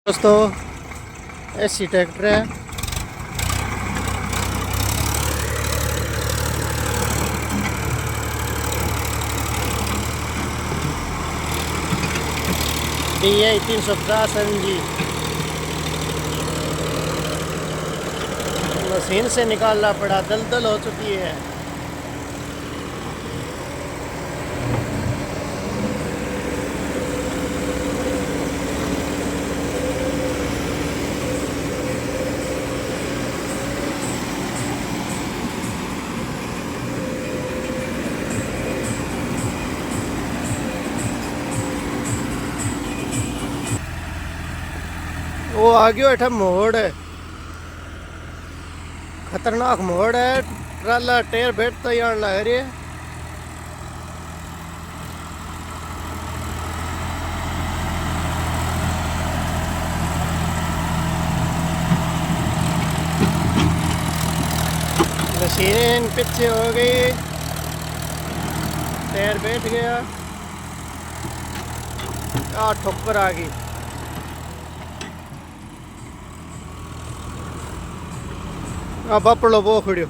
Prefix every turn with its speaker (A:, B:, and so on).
A: दोस्तों AC tractor है। DI 350 MG machine से निकालना पड़ा, दलदल हो चुकी है। वो आ गयो अठा मोड़ है, खतरनाक मोड़ है। ट्राला टायर बैठता ही आने लग रही है। मशीन पीछे हो गई, टायर बैठ गया, ठोकर आ गई। बापड़ो वो खड़ियो।